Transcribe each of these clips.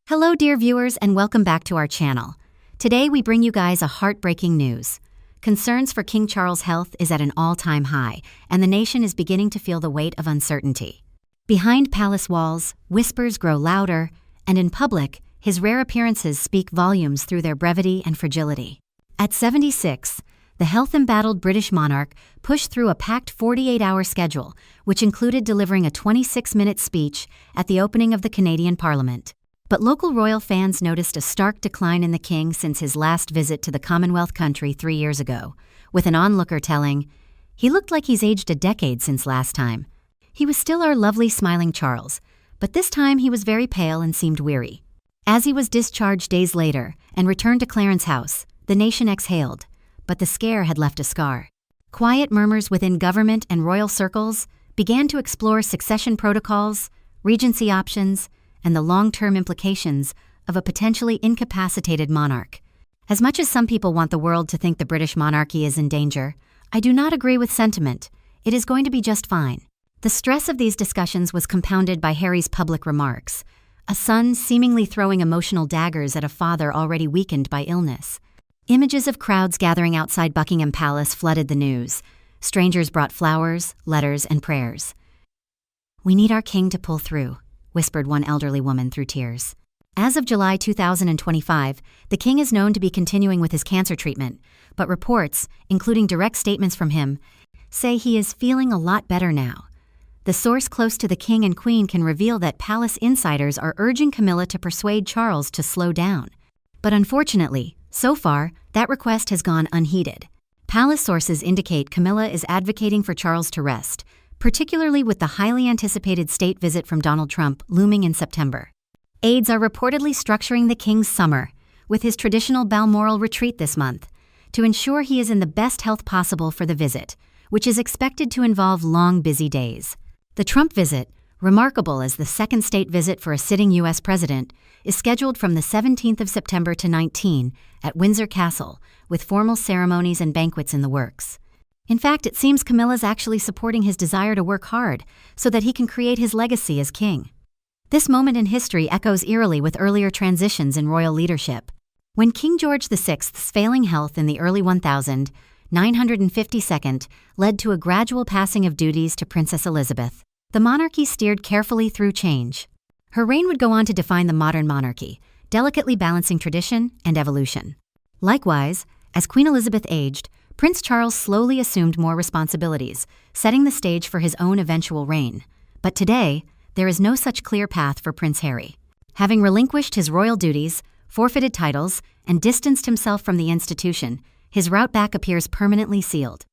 Hello dear viewers and welcome back to our channel. Today we bring you guys a heartbreaking news. Concerns for King Charles' health is at an all-time high, and the nation is beginning to feel the weight of uncertainty. Behind palace walls, whispers grow louder, and in public, his rare appearances speak volumes through their brevity and fragility. At 76, the health-embattled British monarch pushed through a packed 48-hour schedule, which included delivering a 26-minute speech at the opening of the Canadian Parliament. But local royal fans noticed a stark decline in the king since his last visit to the Commonwealth country 3 years ago, with an onlooker telling, "He looked like he's aged a decade since last time. He was still our lovely smiling Charles, but this time he was very pale and seemed weary." As he was discharged days later and returned to Clarence House, the nation exhaled, but the scare had left a scar. Quiet murmurs within government and royal circles began to explore succession protocols, regency options, and the long-term implications of a potentially incapacitated monarch. As much as some people want the world to think the British monarchy is in danger, I do not agree with sentiment. It is going to be just fine. The stress of these discussions was compounded by Harry's public remarks, a son seemingly throwing emotional daggers at a father already weakened by illness. Images of crowds gathering outside Buckingham Palace flooded the news. Strangers brought flowers, letters, and prayers. "We need our king to pull through," whispered one elderly woman through tears. As of July 2025, the king is known to be continuing with his cancer treatment, but reports, including direct statements from him, say he is feeling a lot better now. The source close to the king and queen can reveal that palace insiders are urging Camilla to persuade Charles to slow down. But unfortunately, so far, that request has gone unheeded. Palace sources indicate Camilla is advocating for Charles to rest, particularly with the highly anticipated state visit from Donald Trump looming in September. Aides are reportedly structuring the king's summer, with his traditional Balmoral retreat this month, to ensure he is in the best health possible for the visit, which is expected to involve long, busy days. The Trump visit, remarkable as the second state visit for a sitting U.S. president, is scheduled from the 17th of September to 19 at Windsor Castle, with formal ceremonies and banquets in the works. In fact, it seems Camilla's actually supporting his desire to work hard so that he can create his legacy as king. This moment in history echoes eerily with earlier transitions in royal leadership. When King George VI's failing health in the early 1952 led to a gradual passing of duties to Princess Elizabeth, the monarchy steered carefully through change. Her reign would go on to define the modern monarchy, delicately balancing tradition and evolution. Likewise, as Queen Elizabeth aged, Prince Charles slowly assumed more responsibilities, setting the stage for his own eventual reign. But today, there is no such clear path for Prince Harry. Having relinquished his royal duties, forfeited titles, and distanced himself from the institution, his route back appears permanently sealed.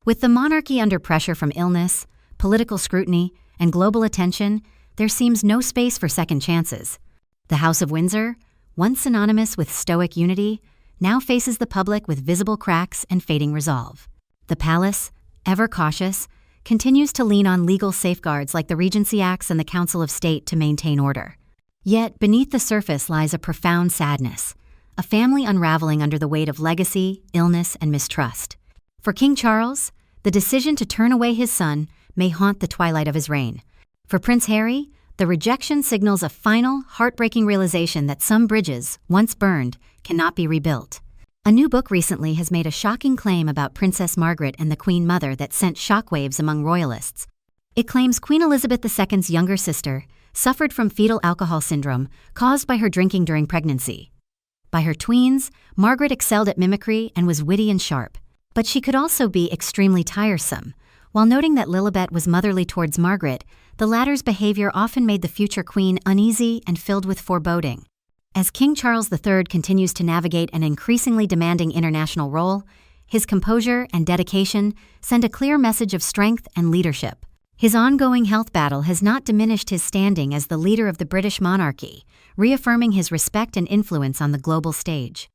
With the monarchy under pressure from illness, political scrutiny, and global attention, there seems no space for second chances. The House of Windsor, once synonymous with stoic unity, now faces the public with visible cracks and fading resolve. The palace, ever cautious, continues to lean on legal safeguards like the Regency Acts and the Council of State to maintain order. Yet, beneath the surface lies a profound sadness, a family unraveling under the weight of legacy, illness, and mistrust. For King Charles, the decision to turn away his son may haunt the twilight of his reign. For Prince Harry, the rejection signals a final, heartbreaking realization that some bridges, once burned, cannot be rebuilt. A new book recently has made a shocking claim about Princess Margaret and the Queen Mother that sent shockwaves among royalists. It claims Queen Elizabeth II's younger sister suffered from fetal alcohol syndrome caused by her drinking during pregnancy. By her tweens, Margaret excelled at mimicry and was witty and sharp, but she could also be extremely tiresome. While noting that Lilibet was motherly towards Margaret, the latter's behavior often made the future queen uneasy and filled with foreboding. As King Charles III continues to navigate an increasingly demanding international role, his composure and dedication send a clear message of strength and leadership. His ongoing health battle has not diminished his standing as the leader of the British monarchy, reaffirming his respect and influence on the global stage.